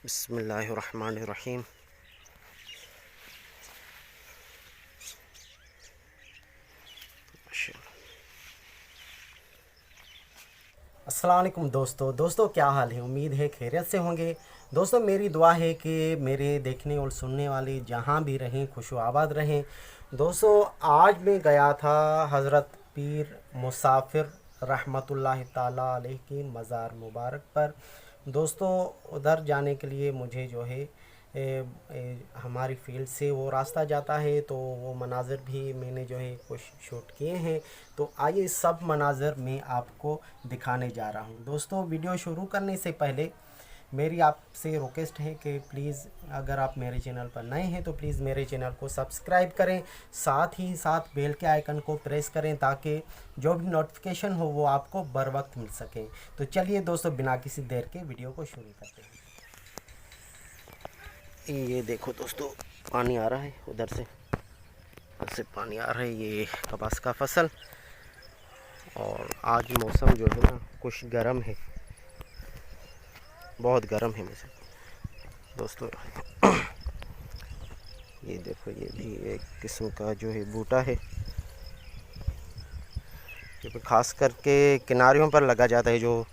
बिस्मिल्लाहिर्रहमानिर्रहीम। अस्सलाम वालेकुम दोस्तों क्या हाल है। उम्मीद है खैरियत से होंगे। दोस्तों मेरी दुआ है कि मेरे देखने और सुनने वाले जहाँ भी रहें खुश आबाद रहें। दोस्तों आज मैं गया था हज़रत पीर मुसाफिर रहमतुल्लाह ताला अलैह की मज़ार मुबारक पर। दोस्तों उधर जाने के लिए मुझे जो है हमारी फील्ड से वो रास्ता जाता है, तो वो मनाज़र भी मैंने जो है कुछ शूट किए हैं। तो आइए सब मनाज़र मैं आपको दिखाने जा रहा हूँ। दोस्तों वीडियो शुरू करने से पहले मेरी आपसे रिक्वेस्ट है कि प्लीज़ अगर आप मेरे चैनल पर नए हैं तो प्लीज़ मेरे चैनल को सब्सक्राइब करें, साथ ही साथ बेल के आइकन को प्रेस करें ताकि जो भी नोटिफिकेशन हो वो आपको बर वक्त मिल सके। तो चलिए दोस्तों बिना किसी देर के वीडियो को शुरू करते हैं। ये देखो दोस्तों, पानी आ रहा है उधर से पानी आ रहा है। ये कपास का फसल। और आज मौसम जो है ना कुछ गर्म है, बहुत गर्म है वैसे दोस्तों। ये देखो, ये भी एक किस्म का जो है बूटा है, जो खास करके किनारियों पर लगा जाता है। जो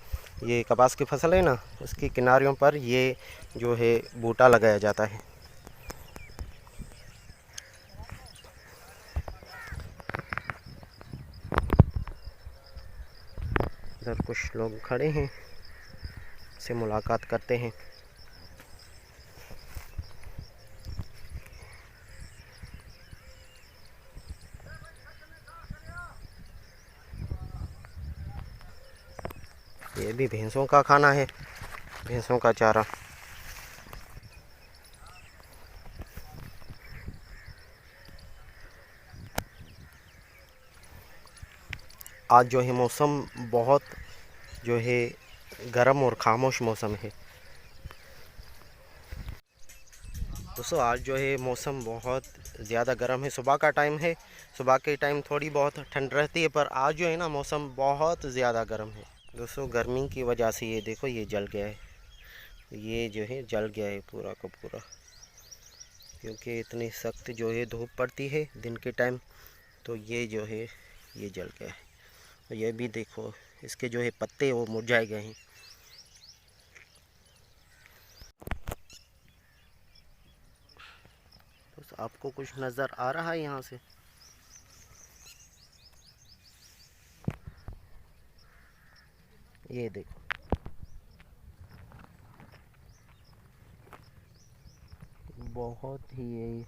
ये कपास की फसल है ना, उसकी किनारियों पर ये जो है बूटा लगाया जाता है। इधर कुछ लोग खड़े हैं, से मुलाकात करते हैं। ये भी भैंसों का खाना है, भैंसों का चारा। आज जो है मौसम बहुत जो है गर्म और खामोश मौसम है। दोस्तों आज जो है मौसम बहुत ज़्यादा गर्म है। सुबह का टाइम है, सुबह के टाइम थोड़ी बहुत ठंड रहती है, पर आज जो है ना मौसम बहुत ज़्यादा गर्म है। दोस्तों गर्मी की वजह से ये देखो, ये जल गया है। ये जो है जल गया है पूरा का पूरा, क्योंकि इतनी सख्त जो है धूप पड़ती है दिन के टाइम, तो ये जो है ये जल गया है। और ये भी देखो, इसके जो है पत्ते वो मुरझाए गए हैं। तो आपको कुछ नज़र आ रहा है यहाँ से? ये देखो, बहुत ही ये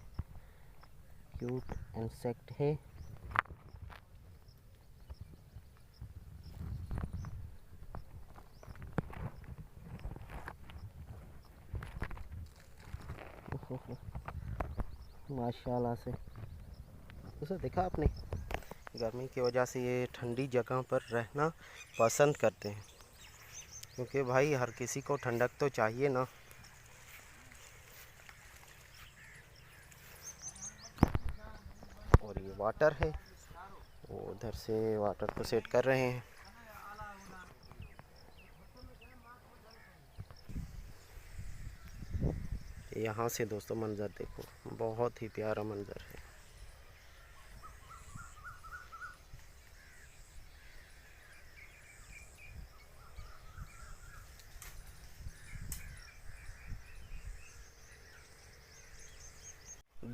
क्यूट इंसेक्ट है। माशाल्लाह से। उसे देखा आपने, गर्मी की वजह से ये ठंडी जगह पर रहना पसंद करते हैं, क्योंकि भाई हर किसी को ठंडक तो चाहिए ना। और ये वाटर है, वो उधर से वाटर को सेट कर रहे हैं। यहाँ से दोस्तों मंज़र देखो, बहुत ही प्यारा मंज़र है।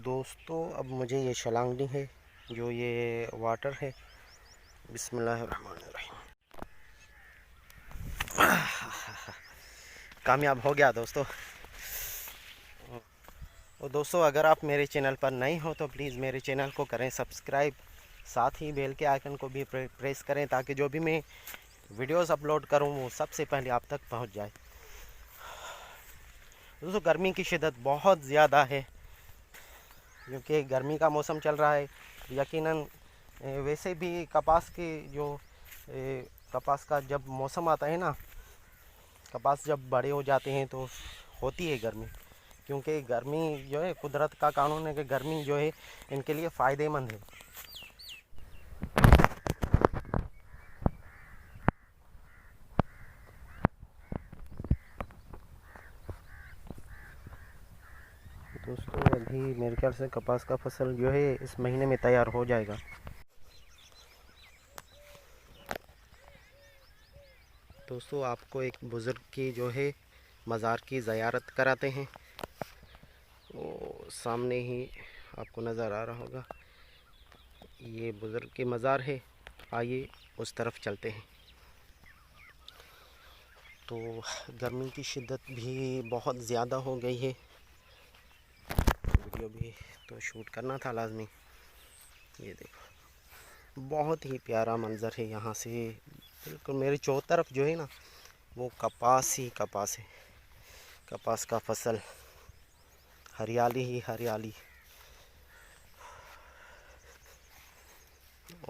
दोस्तों अब मुझे ये छलांगनी है, जो ये वाटर है। बिस्मिल्लाहिर्रहमानिर्रहीम। कामयाब हो गया दोस्तों। और दोस्तों अगर आप मेरे चैनल पर नए हो तो प्लीज़ मेरे चैनल को करें सब्सक्राइब, साथ ही बेल के आइकन को भी प्रेस करें ताकि जो भी मैं वीडियोस अपलोड करूं वो सबसे पहले आप तक पहुंच जाए। दोस्तों गर्मी की शिद्दत बहुत ज़्यादा है, क्योंकि गर्मी का मौसम चल रहा है। यकीनन वैसे भी कपास की जो कपास का जब मौसम आता है ना, कपास जब बड़े हो जाते हैं तो होती है गर्मी, क्योंकि गर्मी जो है कुदरत का कानून है कि गर्मी जो है इनके लिए फ़ायदेमंद है। दोस्तों अभी मेरे ख्याल से कपास का फसल जो है इस महीने में तैयार हो जाएगा। दोस्तों आपको एक बुज़ुर्ग की जो है मज़ार की ज़ियारत कराते हैं। वो सामने ही आपको नज़र आ रहा होगा, ये बुज़ुर्ग की मज़ार है। आइए उस तरफ चलते हैं। तो गर्मी की शिद्दत भी बहुत ज़्यादा हो गई है, वीडियो भी तो शूट करना था लाजमी। ये देखो बहुत ही प्यारा मंज़र है यहाँ से, बिल्कुल मेरे चारों तरफ जो है ना वो कपास ही कपास है, कपास का फसल, हरियाली ही हरियाली।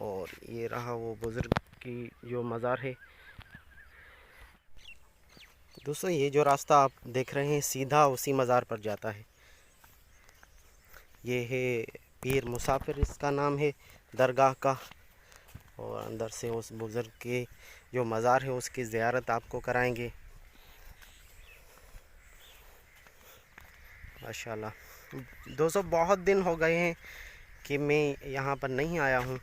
और ये रहा वो बुज़ुर्ग की जो मज़ार है। दोस्तों ये जो रास्ता आप देख रहे हैं सीधा उसी मज़ार पर जाता है। ये है पीर मुसाफिर इसका नाम है दरगाह का। और अंदर से उस बुज़ुर्ग के जो मज़ार है उसकी ज़ियारत आपको कराएंगे माशाल्लाह। दोस्तों बहुत दिन हो गए हैं कि मैं यहाँ पर नहीं आया हूँ।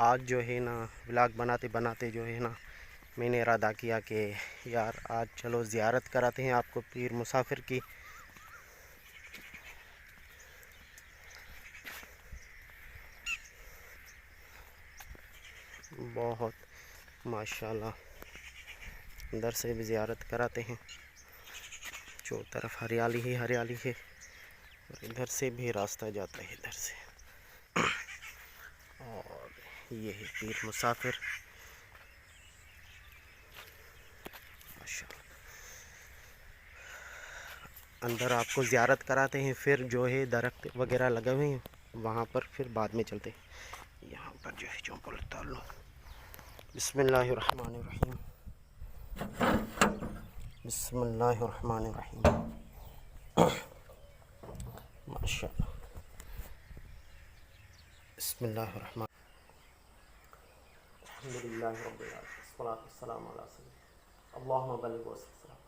आज जो है ना व्लॉग बनाते बनाते जो है ना मैंने इरादा किया कि यार आज चलो ज़ियारत कराते हैं आपको पीर मुसाफिर की। बहुत माशाल्लाह अंदर से भी ज़ियारत कराते हैं। चारों तरफ हरियाली ही हरियाली है। और इधर से भी रास्ता जाता है इधर से। और ये है पीर मुसाफिर माशाल्लाह। अंदर आपको ज़ियारत कराते हैं, फिर जो है दरख्त वगैरह लगे हुए हैं वहाँ पर फिर बाद में चलते हैं। यहाँ पर जो है चौंपल उतार लो। बिस्मिल्लाहिर्रहमानिर्रहीम, बिस्मिल्लाहिर्रहमानिर्रहीम माशाल्लाह। बिस्मिल्लाहिर्रहमान अल्हम्दुलिल्लाहि रब्बिल आलमीन वस्सलातु वस्सलामु अला सय्यिदिना अल्लाहुम्मा बल्लिग वसल्लम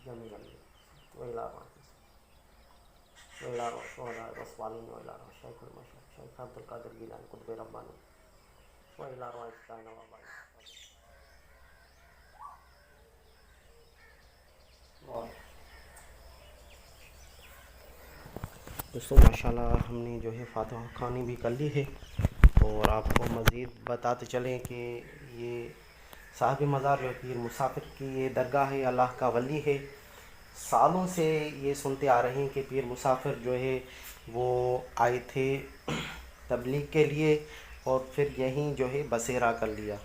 जमीअल व इला व इला शुहदा व स्वालिहीन व इला शैखुल मशहूर शेख अब्दुल कादिर गिलानी कुतुब रब्बानी व इला रवाइताना व बाई। दोस्तों माशाल्लाह हमने जो है फातिहा खानी भी कर ली है। और आपको मज़ीद बताते चलें कि ये साहिब मज़ार जो पीर मुसाफिर की ये दरगाह है, अल्लाह का वली है। सालों से ये सुनते आ रहे हैं कि पीर मुसाफिर जो है वो आए थे तबलीग के लिए और फिर यहीं जो है बसेरा कर लिया।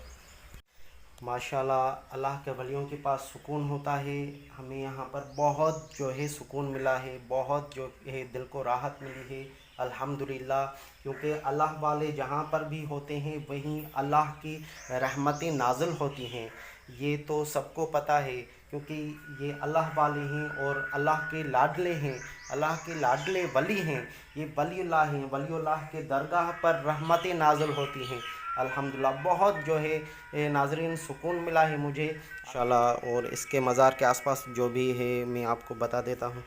माशाल्लाह अल्लाह के वलियों के पास सुकून होता है। हमें यहाँ पर बहुत जो है सुकून मिला है, बहुत जो है दिल को राहत मिली है अल्हम्दुलिल्लाह। क्योंकि अल्लाह वाले जहाँ पर भी होते हैं वहीं अल्लाह की रहमतें नाज़िल होती हैं, ये तो सबको पता है। क्योंकि ये अल्लाह वाले हैं और अल्लाह के लाडले हैं, अल्लाह के लाडले वली हैं, ये वलीउल्लाह हैं। वलीउल्लाह के दरगाह पर रहमतें नाज़िल होती हैं अल्हम्दुलिल्लाह। बहुत जो है नाज़रीन सुकून मिला है मुझे इंशाल्लाह। और इसके मज़ार के आसपास जो भी है मैं आपको बता देता हूँ।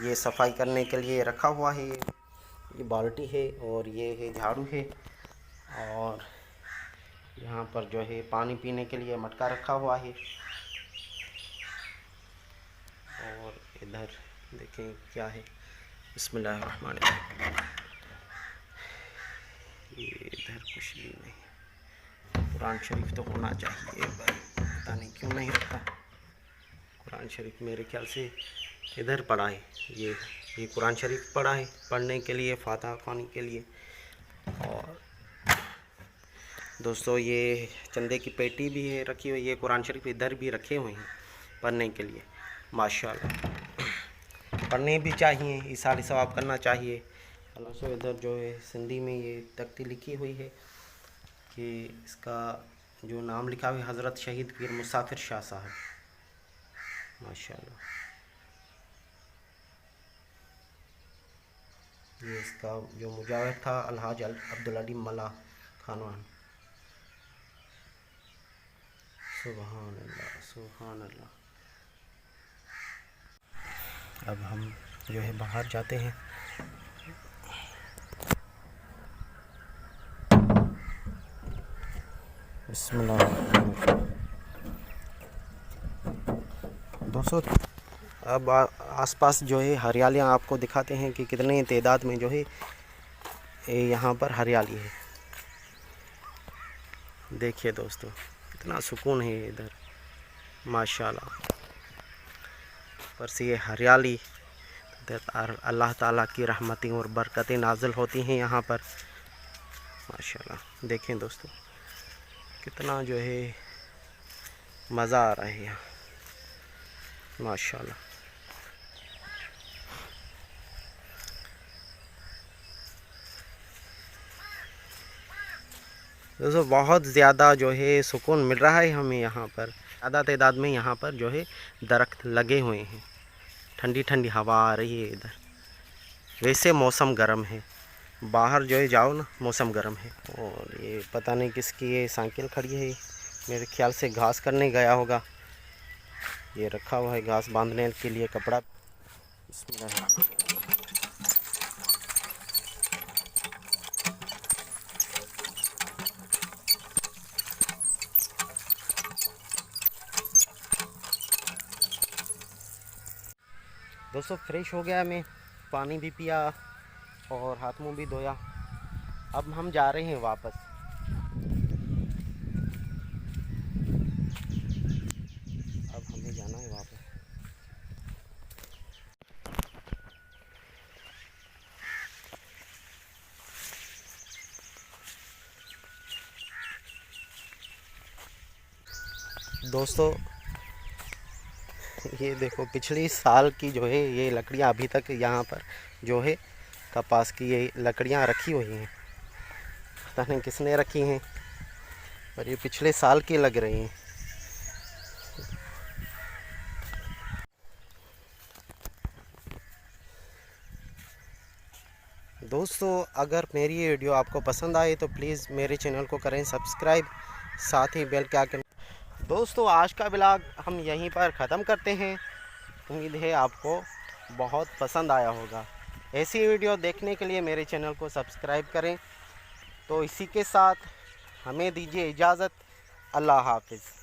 ये सफाई करने के लिए रखा हुआ है, ये बाल्टी है और ये है झाड़ू है। और यहाँ पर जो है पानी पीने के लिए मटका रखा हुआ है। और इधर देखें क्या है, बिस्मिल्लाहिर्रहमानिर्रहीम। ये इधर कुछ भी नहीं। कुरान शरीफ तो होना चाहिए पर पता नहीं क्यों नहीं रखा। कुरान शरीफ मेरे ख्याल से इधर पड़ा है। ये कुरान शरीफ पड़ा है पढ़ने के लिए, फातिहा ख़वानी के लिए। और दोस्तों ये चंदे की पेटी भी है रखी हुई है, कुरान शरीफ इधर भी रखे हुए हैं पढ़ने के लिए माशाल्लाह। पढ़ने भी चाहिए, इसाल सवाब करना चाहिए। दोस्तों इधर जो है सिंधी में ये तख्ती लिखी हुई है कि इसका जो नाम लिखा हुआ है हज़रत शहीद पीर मुसाफिर शाह साहब माशाल्लाह। ये इसका जो मुजाहिर था अलहाज अब्दुल अलीम मल्ला खानवान। सुभान अल्लाह सुभान अल्लाह। अब हम जो है बाहर जाते हैं। बिस्मिल्लाह। दोस्तों अब आसपास जो है हरियालियाँ आपको दिखाते हैं कि कितने तादाद में जो है यहाँ पर हरियाली है। देखिए दोस्तों कितना सुकून है इधर, माशाल्लाह। पर से ये हरियाली, अल्लाह ताला की रहमतें और बरकतें नाज़िल होती हैं यहाँ पर, माशाल्लाह। देखें दोस्तों कितना जो है मज़ा आ रहा है यहाँ, माशाल्लाह। दोस्तों बहुत ज़्यादा जो है सुकून मिल रहा है हमें यहाँ पर। ज़्यादा तादाद में यहाँ पर जो है दरख्त लगे हुए हैं, ठंडी ठंडी हवा आ रही है इधर। वैसे मौसम गर्म है, बाहर जो है जाओ ना मौसम गर्म है। और ये पता नहीं किसकी ये साइकिल खड़ी है, मेरे ख्याल से घास करने गया होगा। ये रखा हुआ है घास बांधने के लिए कपड़ा। दोस्तों फ्रेश हो गया, मैं पानी भी पिया और हाथ मुंह भी धोया। अब हम जा रहे हैं वापस। अब हमें जाना है वापस। दोस्तों ये देखो पिछले साल की जो है ये लकड़ियाँ अभी तक यहाँ पर जो है कपास की ये लकड़ियाँ रखी हुई हैं। पता नहीं किसने रखी हैं, पर ये पिछले साल की लग रही हैं। दोस्तों अगर मेरी ये वीडियो आपको पसंद आए तो प्लीज़ मेरे चैनल को करें सब्सक्राइब, साथ ही बेल के आइकन। दोस्तों आज का ब्लॉग हम यहीं पर ख़त्म करते हैं। उम्मीद है आपको बहुत पसंद आया होगा। ऐसी वीडियो देखने के लिए मेरे चैनल को सब्सक्राइब करें। तो इसी के साथ हमें दीजिए इजाज़त। अल्लाह हाफ़िज़।